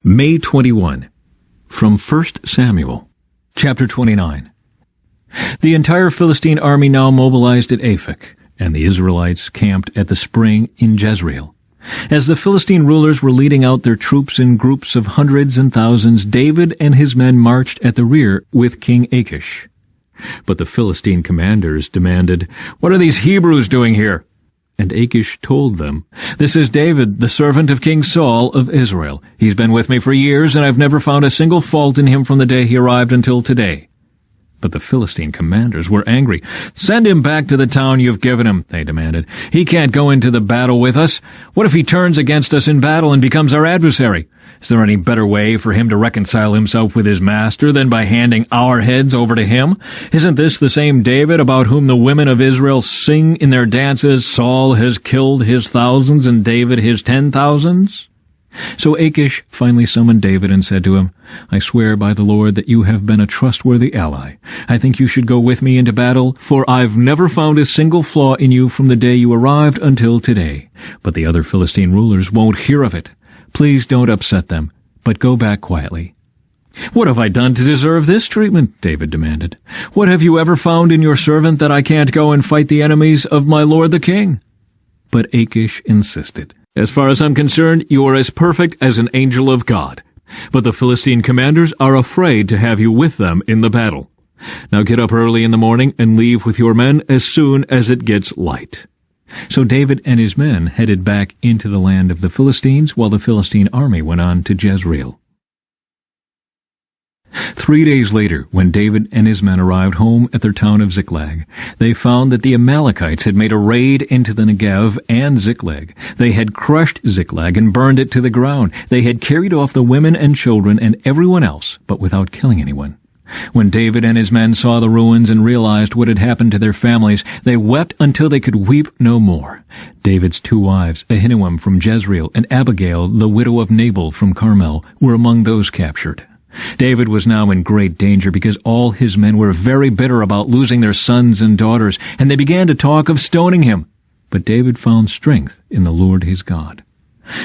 May 21, from 1 Samuel, chapter 29. The entire Philistine army now mobilized at Aphek, and the Israelites camped at the spring in Jezreel. As the Philistine rulers were leading out their troops in groups of hundreds and thousands, David and his men marched at the rear with King Achish. But the Philistine commanders demanded, "What are these Hebrews doing here?" And Achish told them, "This is David, the servant of King Saul of Israel. He's been with me for years, and I've never found a single fault in him from the day he arrived until today." But the Philistine commanders were angry. "Send him back to the town you've given him," they demanded. "He can't go into the battle with us. What if he turns against us in battle and becomes our adversary? Is there any better way for him to reconcile himself with his master than by handing our heads over to him? Isn't this the same David about whom the women of Israel sing in their dances, 'Saul has killed his thousands and David his 10,000s'?" So Achish finally summoned David and said to him, "I swear by the Lord that you have been a trustworthy ally. I think you should go with me into battle, for I've never found a single flaw in you from the day you arrived until today. But the other Philistine rulers won't hear of it. Please don't upset them, but go back quietly." "What have I done to deserve this treatment?" David demanded. "What have you ever found in your servant that I can't go and fight the enemies of my lord the king?" But Achish insisted. "As far as I'm concerned, you are as perfect as an angel of God. But the Philistine commanders are afraid to have you with them in the battle. Now get up early in the morning and leave with your men as soon as it gets light." So David and his men headed back into the land of the Philistines, while the Philistine army went on to Jezreel. 3 days later, when David and his men arrived home at their town of Ziklag, they found that the Amalekites had made a raid into the Negev and Ziklag. They had crushed Ziklag and burned it to the ground. They had carried off the women and children and everyone else, but without killing anyone. When David and his men saw the ruins and realized what had happened to their families, they wept until they could weep no more. David's 2 wives, Ahinoam from Jezreel and Abigail, the widow of Nabal from Carmel, were among those captured. David was now in great danger because all his men were very bitter about losing their sons and daughters, and they began to talk of stoning him. But David found strength in the Lord his God.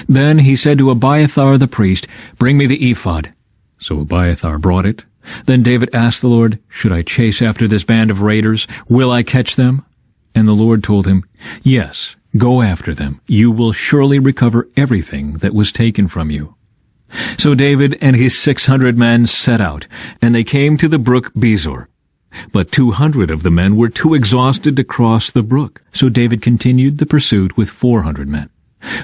Then he said to Abiathar the priest, "Bring me the ephod." So Abiathar brought it. Then David asked the Lord, "Should I chase after this band of raiders? Will I catch them?" And the Lord told him, "Yes, go after them. You will surely recover everything that was taken from you." So David and his 600 men set out, and they came to the brook Bezor. But 200 of the men were too exhausted to cross the brook, so David continued the pursuit with 400 men.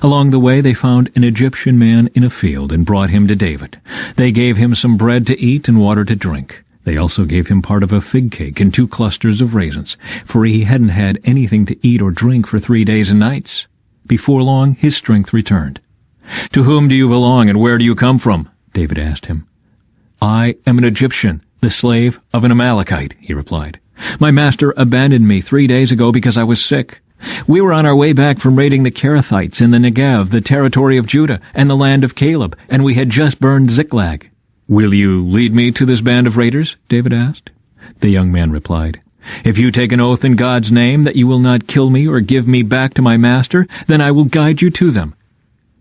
Along the way they found an Egyptian man in a field and brought him to David. They gave him some bread to eat and water to drink. They also gave him part of a fig cake and 2 clusters of raisins, for he hadn't had anything to eat or drink for 3 days and nights. Before long his strength returned. "To whom do you belong, and where do you come from?" David asked him. "I am an Egyptian, the slave of an Amalekite," he replied. "My master abandoned me 3 days ago because I was sick. We were on our way back from raiding the Kerethites in the Negev, the territory of Judah, and the land of Caleb, and we had just burned Ziklag." "Will you lead me to this band of raiders?" David asked. The young man replied, "If you take an oath in God's name that you will not kill me or give me back to my master, then I will guide you to them."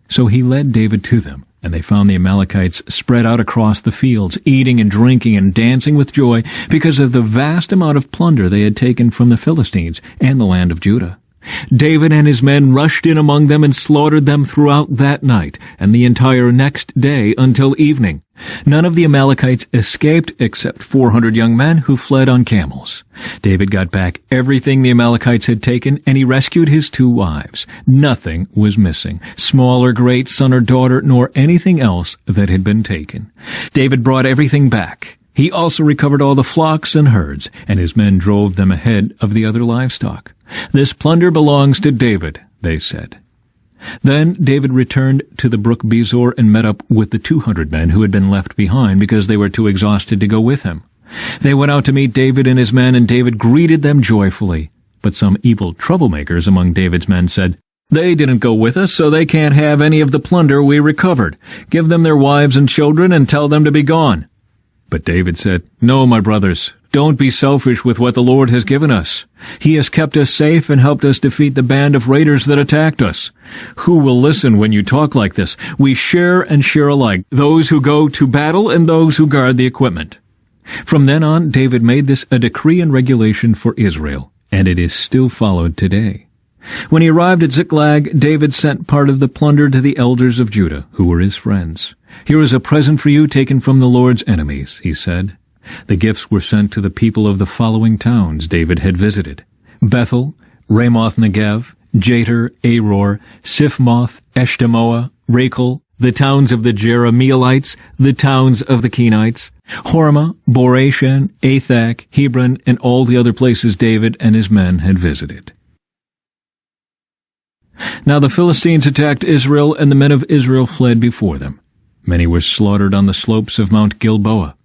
So he led David to them, and they found the Amalekites spread out across the fields, eating and drinking and dancing with joy because of the vast amount of plunder they had taken from the Philistines and the land of Judah. David and his men rushed in among them and slaughtered them throughout that night and the entire next day until evening. None of the Amalekites escaped except 400 young men who fled on camels. David got back everything the Amalekites had taken, and he rescued his 2 wives. Nothing was missing, small or great, son or daughter, nor anything else that had been taken. David brought everything back. He also recovered all the flocks and herds, and his men drove them ahead of the other livestock. "This plunder belongs to David," they said. Then David returned to the brook Bezor and met up with the 200 men who had been left behind because they were too exhausted to go with him. They went out to meet David and his men, and David greeted them joyfully. But some evil troublemakers among David's men said, "They didn't go with us, so they can't have any of the plunder we recovered. Give them their wives and children and tell them to be gone." But David said, "No, my brothers, Don't be selfish with what the Lord has given us. He has kept us safe and helped us defeat the band of raiders that attacked us. Who will listen when you talk like this? We share and share alike, those who go to battle and those who guard the equipment." From then on, David made this a decree and regulation for Israel, and it is still followed today. When he arrived at Ziklag, David sent part of the plunder to the elders of Judah, who were his friends. "Here is a present for you taken from the Lord's enemies," he said. The gifts were sent to the people of the following towns David had visited: Bethel, Ramoth Negev, Jatir, Aror, Siphmoth, Eshtemoa, Rachel, the towns of the Jerahmeelites, the towns of the Kenites, Hormah, Boreshan, Athak, Hebron, and all the other places David and his men had visited. Now the Philistines attacked Israel, and the men of Israel fled before them. Many were slaughtered on the slopes of Mount Gilboa.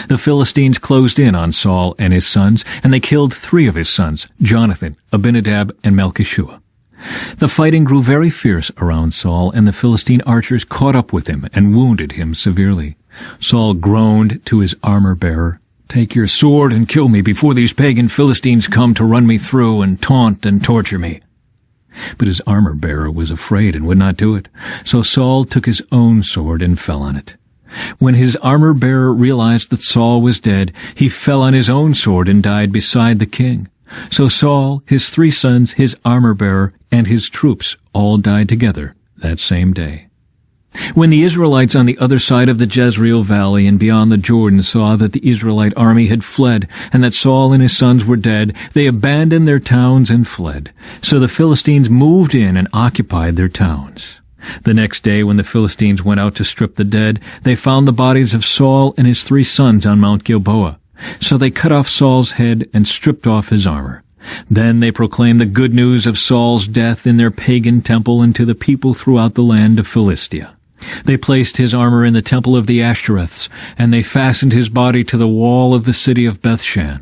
The Philistines closed in on Saul and his sons, and they killed 3 of his sons, Jonathan, Abinadab, and Malchishua. The fighting grew very fierce around Saul, and the Philistine archers caught up with him and wounded him severely. Saul groaned to his armor-bearer, "Take your sword and kill me before these pagan Philistines come to run me through and taunt and torture me." But his armor-bearer was afraid and would not do it. So Saul took his own sword and fell on it. When his armor-bearer realized that Saul was dead, he fell on his own sword and died beside the king. So Saul, his 3 sons, his armor-bearer, and his troops all died together that same day. When the Israelites on the other side of the Jezreel Valley and beyond the Jordan saw that the Israelite army had fled and that Saul and his sons were dead, they abandoned their towns and fled. So the Philistines moved in and occupied their towns. The next day, when the Philistines went out to strip the dead, they found the bodies of Saul and his 3 sons on Mount Gilboa. So they cut off Saul's head and stripped off his armor. Then they proclaimed the good news of Saul's death in their pagan temple and to the people throughout the land of Philistia. They placed his armor in the temple of the Ashtoreths, and they fastened his body to the wall of the city of Bethshan.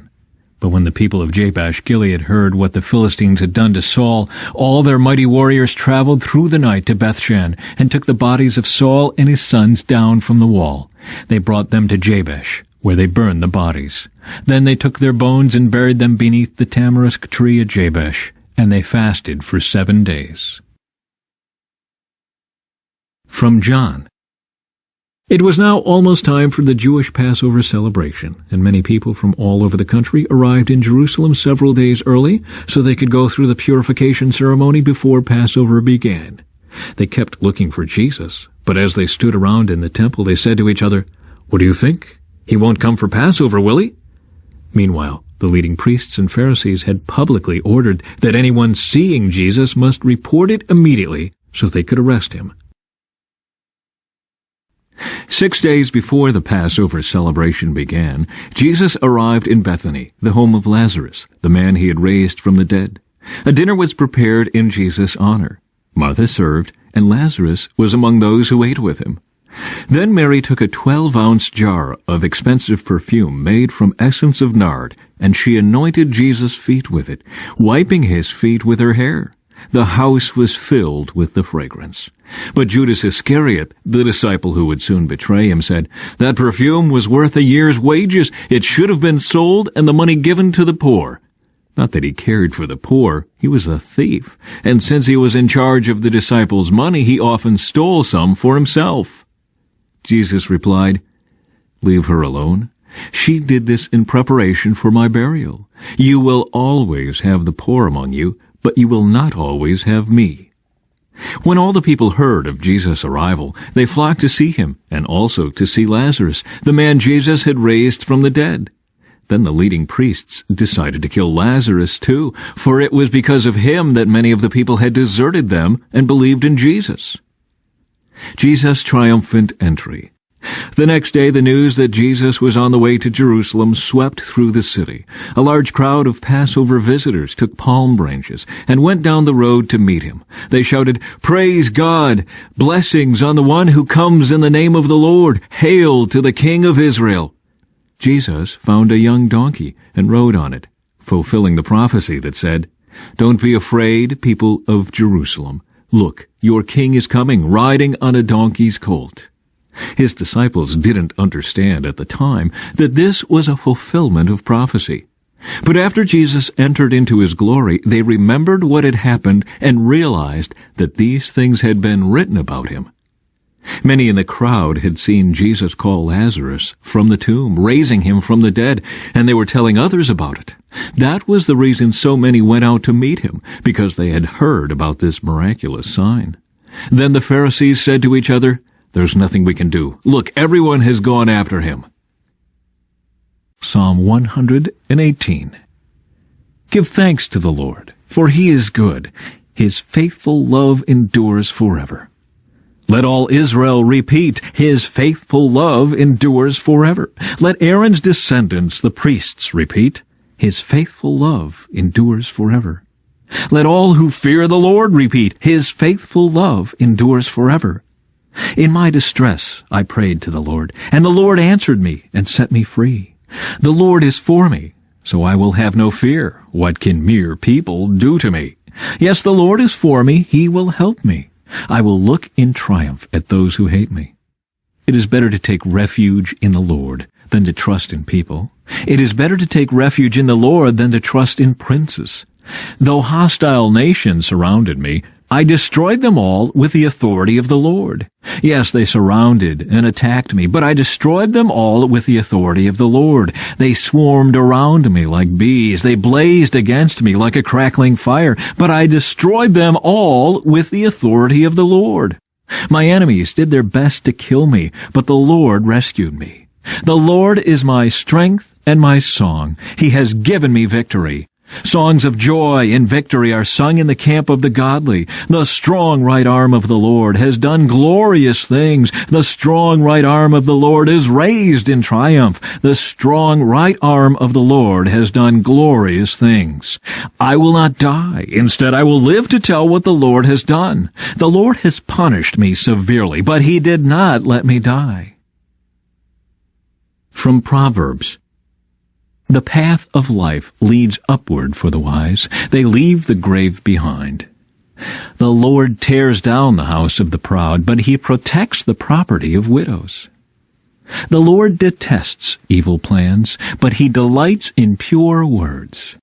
But when the people of Jabesh-Gilead heard what the Philistines had done to Saul, all their mighty warriors traveled through the night to Bethshan and took the bodies of Saul and his sons down from the wall. They brought them to Jabesh, where they burned the bodies. Then they took their bones and buried them beneath the tamarisk tree at Jabesh, and they fasted for 7 days. From John. It was now almost time for the Jewish Passover celebration, and many people from all over the country arrived in Jerusalem several days early so they could go through the purification ceremony before Passover began. They kept looking for Jesus, but as they stood around in the temple, they said to each other, "What do you think? He won't come for Passover, will he?" Meanwhile, the leading priests and Pharisees had publicly ordered that anyone seeing Jesus must report it immediately so they could arrest him. 6 days before the Passover celebration began, Jesus arrived in Bethany, the home of Lazarus, the man he had raised from the dead. A dinner was prepared in Jesus' honor. Martha served, and Lazarus was among those who ate with him. Then Mary took a 12-ounce jar of expensive perfume made from essence of nard, and she anointed Jesus' feet with it, wiping his feet with her hair. The house was filled with the fragrance. But Judas Iscariot, the disciple who would soon betray him, said, "That perfume was worth a year's wages. It should have been sold and the money given to the poor." Not that he cared for the poor. He was a thief. And since he was in charge of the disciples' money, he often stole some for himself. Jesus replied, "Leave her alone. She did this in preparation for my burial. You will always have the poor among you, but you will not always have me." When all the people heard of Jesus' arrival, they flocked to see him, and also to see Lazarus, the man Jesus had raised from the dead. Then the leading priests decided to kill Lazarus too, for it was because of him that many of the people had deserted them and believed in Jesus. Jesus' triumphant entry. The next day, the news that Jesus was on the way to Jerusalem swept through the city. A large crowd of Passover visitors took palm branches and went down the road to meet him. They shouted, "Praise God! Blessings on the one who comes in the name of the Lord! Hail to the King of Israel!" Jesus found a young donkey and rode on it, fulfilling the prophecy that said, "Don't be afraid, people of Jerusalem. Look, your king is coming, riding on a donkey's colt." His disciples didn't understand at the time that this was a fulfillment of prophecy. But after Jesus entered into his glory, they remembered what had happened and realized that these things had been written about him. Many in the crowd had seen Jesus call Lazarus from the tomb, raising him from the dead, and they were telling others about it. That was the reason so many went out to meet him, because they had heard about this miraculous sign. Then the Pharisees said to each other, "There's nothing we can do. Look, everyone has gone after him." Psalm 118. Give thanks to the Lord, for he is good. His faithful love endures forever. Let all Israel repeat, his faithful love endures forever. Let Aaron's descendants, the priests, repeat, his faithful love endures forever. Let all who fear the Lord repeat, his faithful love endures forever. In my distress I prayed to the Lord, and the Lord answered me and set me free. The Lord is for me, so I will have no fear. What can mere people do to me? Yes, the Lord is for me. He will help me. I will look in triumph at those who hate me. It is better to take refuge in the Lord than to trust in people. It is better to take refuge in the Lord than to trust in princes. Though hostile nations surrounded me, I destroyed them all with the authority of the Lord. Yes, they surrounded and attacked me, but I destroyed them all with the authority of the Lord. They swarmed around me like bees. They blazed against me like a crackling fire, but I destroyed them all with the authority of the Lord. My enemies did their best to kill me, but the Lord rescued me. The Lord is my strength and my song. He has given me victory. Songs of joy and victory are sung in the camp of the godly. The strong right arm of the Lord has done glorious things. The strong right arm of the Lord is raised in triumph. The strong right arm of the Lord has done glorious things. I will not die. Instead, I will live to tell what the Lord has done. The Lord has punished me severely, but he did not let me die. From Proverbs. The path of life leads upward for the wise. They leave the grave behind. The Lord tears down the house of the proud, but he protects the property of widows. The Lord detests evil plans, but he delights in pure words.